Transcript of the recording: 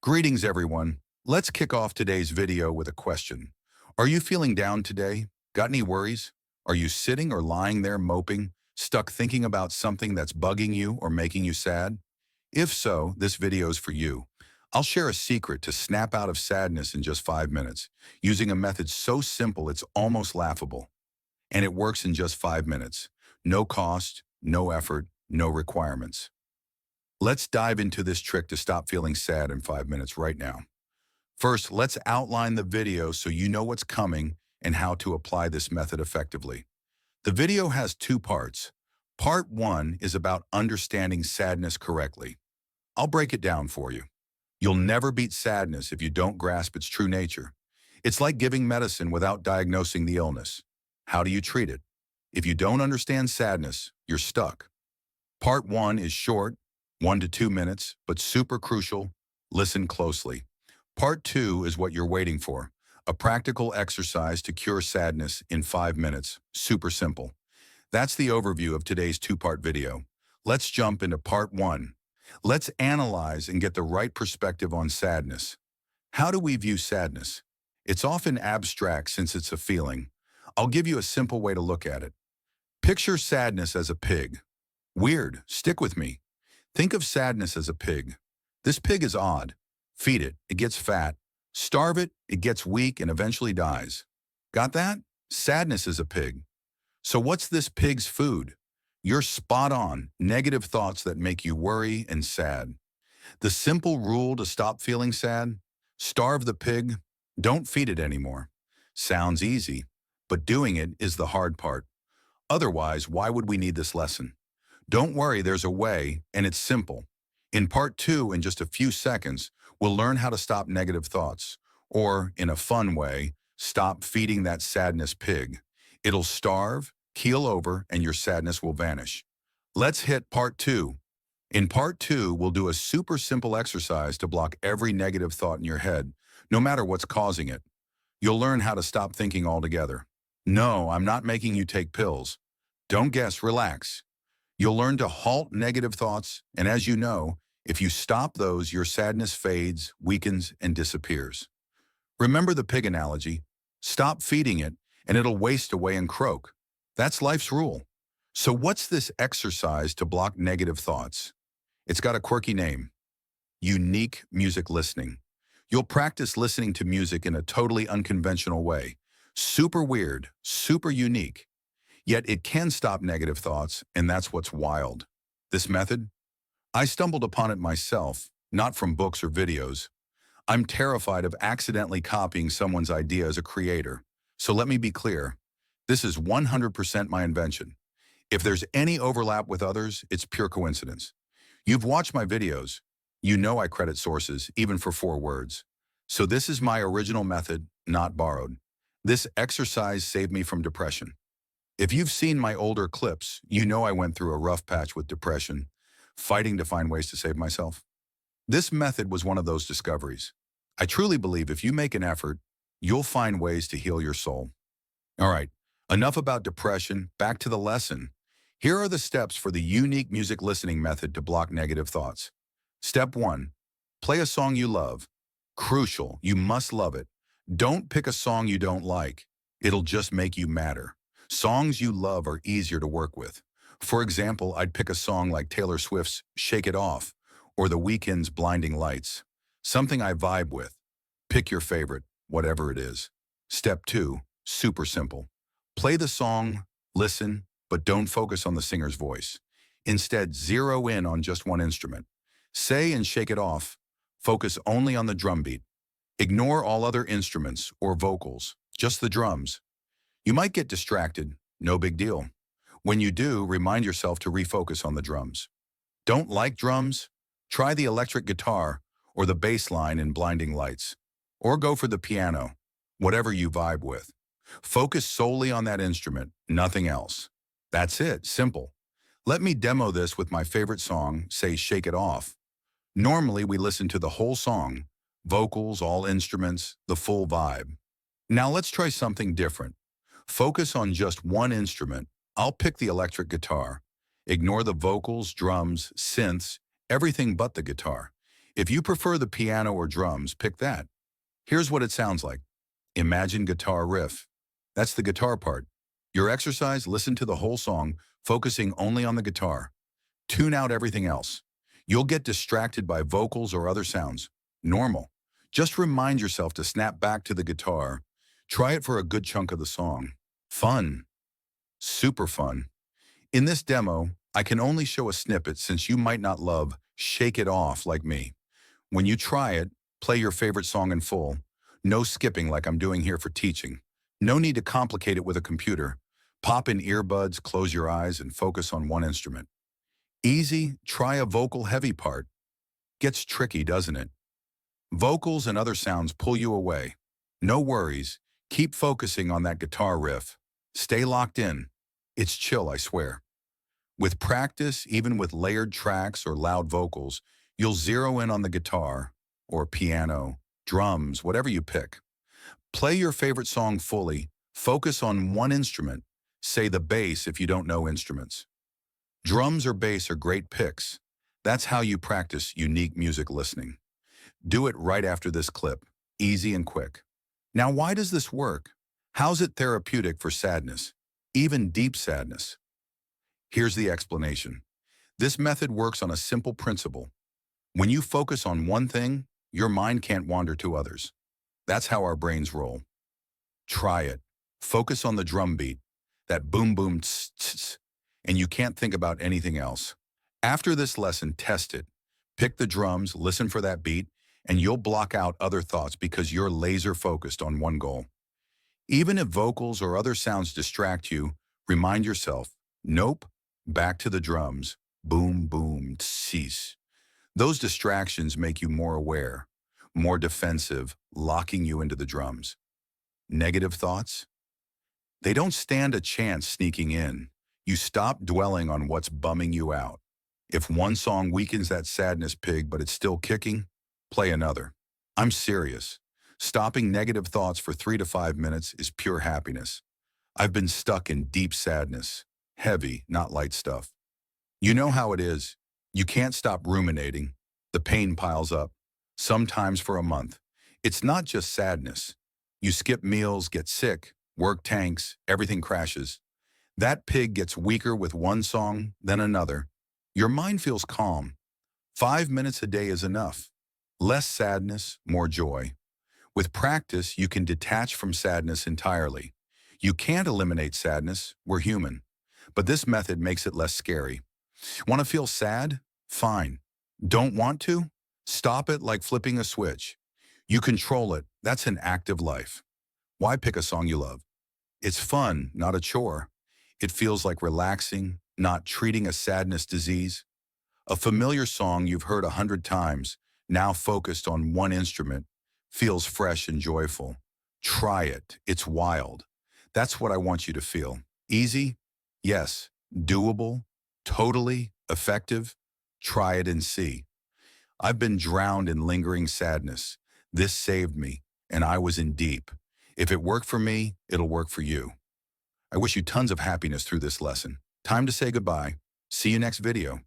Greetings, everyone. Let's kick off today's video with a question. Are you feeling down today? Got any worries? Are you sitting or lying there moping, stuck thinking about something that's bugging you or making you sad? If so, this video is for you. I'll share a secret to snap out of sadness in just 5 minutes, using a method so simple it's almost laughable. And it works in just 5 minutes. No cost, no effort, no requirements. Let's dive into this trick to stop feeling sad in 5 minutes right now. First, let's outline the video so you know what's coming and how to apply this method effectively. The video has two parts. Part one is about understanding sadness correctly. I'll break it down for you. You'll never beat sadness if you don't grasp its true nature. It's like giving medicine without diagnosing the illness. How do you treat it? If you don't understand sadness, you're stuck. Part one is short, 1 to 2 minutes, but super crucial. Listen closely. Part two is what you're waiting for. A practical exercise to cure sadness in 5 minutes. Super simple. That's the overview of today's two-part video. Let's jump into part one. Let's analyze and get the right perspective on sadness. How do we view sadness? It's often abstract since it's a feeling. I'll give you a simple way to look at it. Picture sadness as a pig. Weird, stick with me. Think of sadness as a pig. This pig is odd. Feed it, it gets fat. Starve it, it gets weak and eventually dies. Got that? Sadness is a pig. So what's this pig's food? You're spot on. Negative thoughts that make you worry and sad. The simple rule to stop feeling sad? Starve the pig. Don't feed it anymore. Sounds easy, but doing it is the hard part. Otherwise, why would we need this lesson? Don't worry, there's a way, and it's simple. In part two, in just a few seconds, we'll learn how to stop negative thoughts, or, in a fun way, stop feeding that sadness pig. It'll starve, keel over, and your sadness will vanish. Let's hit part two. In part two, we'll do a super simple exercise to block every negative thought in your head, no matter what's causing it. You'll learn how to stop thinking altogether. No, I'm not making you take pills. Don't guess, relax. You'll learn to halt negative thoughts, and as you know, if you stop those, your sadness fades, weakens, and disappears. Remember the pig analogy. Stop feeding it, and it'll waste away and croak. That's life's rule. So what's this exercise to block negative thoughts? It's got a quirky name. Unique music listening. You'll practice listening to music in a totally unconventional way. Super weird, super unique. Yet it can stop negative thoughts, and that's what's wild. This method? I stumbled upon it myself, not from books or videos. I'm terrified of accidentally copying someone's idea as a creator. So let me be clear. This is 100% my invention. If there's any overlap with others, it's pure coincidence. You've watched my videos. You know I credit sources, even for 4 words. So this is my original method, not borrowed. This exercise saved me from depression. If you've seen my older clips, you know I went through a rough patch with depression, fighting to find ways to save myself. This method was one of those discoveries. I truly believe if you make an effort, you'll find ways to heal your soul. All right, enough about depression, back to the lesson. Here are the steps for the unique music listening method to block negative thoughts. Step 1. Play a song you love. Crucial, you must love it. Don't pick a song you don't like. It'll just make you madder. Songs you love are easier to work with. For example, I'd pick a song like Taylor Swift's Shake It Off or The Weeknd's Blinding Lights. Something I vibe with. Pick your favorite, whatever it is. Step 2, super simple. Play the song, listen, but don't focus on the singer's voice. Instead, zero in on just one instrument. Say and Shake It Off, focus only on the drum beat. Ignore all other instruments or vocals, just the drums. You might get distracted, no big deal. When you do, remind yourself to refocus on the drums. Don't like drums? Try the electric guitar or the bass line in Blinding Lights. Or go for the piano, whatever you vibe with. Focus solely on that instrument, nothing else. That's it, simple. Let me demo this with my favorite song, say Shake It Off. Normally we listen to the whole song, vocals, all instruments, the full vibe. Now let's try something different. Focus on just one instrument. I'll pick the electric guitar. Ignore the vocals, drums, synths, everything but the guitar. If you prefer the piano or drums, pick that. Here's what it sounds like. Imagine guitar riff. That's the guitar part. Your exercise, listen to the whole song, focusing only on the guitar. Tune out everything else. You'll get distracted by vocals or other sounds. Normal. Just remind yourself to snap back to the guitar. Try it for a good chunk of the song. Fun. Super fun. In this demo, I can only show a snippet since you might not love Shake It Off like me. When you try it, play your favorite song in full. No skipping like I'm doing here for teaching. No need to complicate it with a computer. Pop in earbuds, close your eyes, and focus on one instrument. Easy, try a vocal heavy part. Gets tricky, doesn't it? Vocals and other sounds pull you away. No worries, keep focusing on that guitar riff. Stay locked in. It's chill, I swear. With practice, even with layered tracks or loud vocals, you'll zero in on the guitar, or piano, drums, whatever you pick. Play your favorite song fully, focus on one instrument, say the bass if you don't know instruments. Drums or bass are great picks. That's how you practice unique music listening. Do it right after this clip, easy and quick. Now, why does this work? How's it therapeutic for sadness, even deep sadness? Here's the explanation. This method works on a simple principle. When you focus on one thing, your mind can't wander to others. That's how our brains roll. Try it. Focus on the drum beat, that boom boom tss tss, and you can't think about anything else. After this lesson, test it. Pick the drums, listen for that beat, and you'll block out other thoughts because you're laser focused on one goal. Even if vocals or other sounds distract you, remind yourself, nope, back to the drums, boom, boom, cease. Those distractions make you more aware, more defensive, locking you into the drums. Negative thoughts? They don't stand a chance sneaking in. You stop dwelling on what's bumming you out. If one song weakens that sadness pig but it's still kicking, play another. I'm serious. Stopping negative thoughts for 3 to 5 minutes is pure happiness. I've been stuck in deep sadness. Heavy, not light stuff. You know how it is. You can't stop ruminating. The pain piles up, sometimes for a month. It's not just sadness. You skip meals, get sick, work tanks, everything crashes. That pig gets weaker with one song, then another. Your mind feels calm. 5 minutes a day is enough. Less sadness, more joy. With practice, you can detach from sadness entirely. You can't eliminate sadness, we're human. But this method makes it less scary. Want to feel sad? Fine. Don't want to? Stop it like flipping a switch. You control it. That's an active life. Why pick a song you love? It's fun, not a chore. It feels like relaxing, not treating a sadness disease. A familiar song you've heard 100 times, now focused on one instrument, feels fresh and joyful. Try it. It's wild. That's what I want you to feel. Easy? Yes. Doable? Totally? Effective? Try it and see. I've been drowned in lingering sadness. This saved me, and I was in deep. If it worked for me, it'll work for you. I wish you tons of happiness through this lesson. Time to say goodbye. See you next video.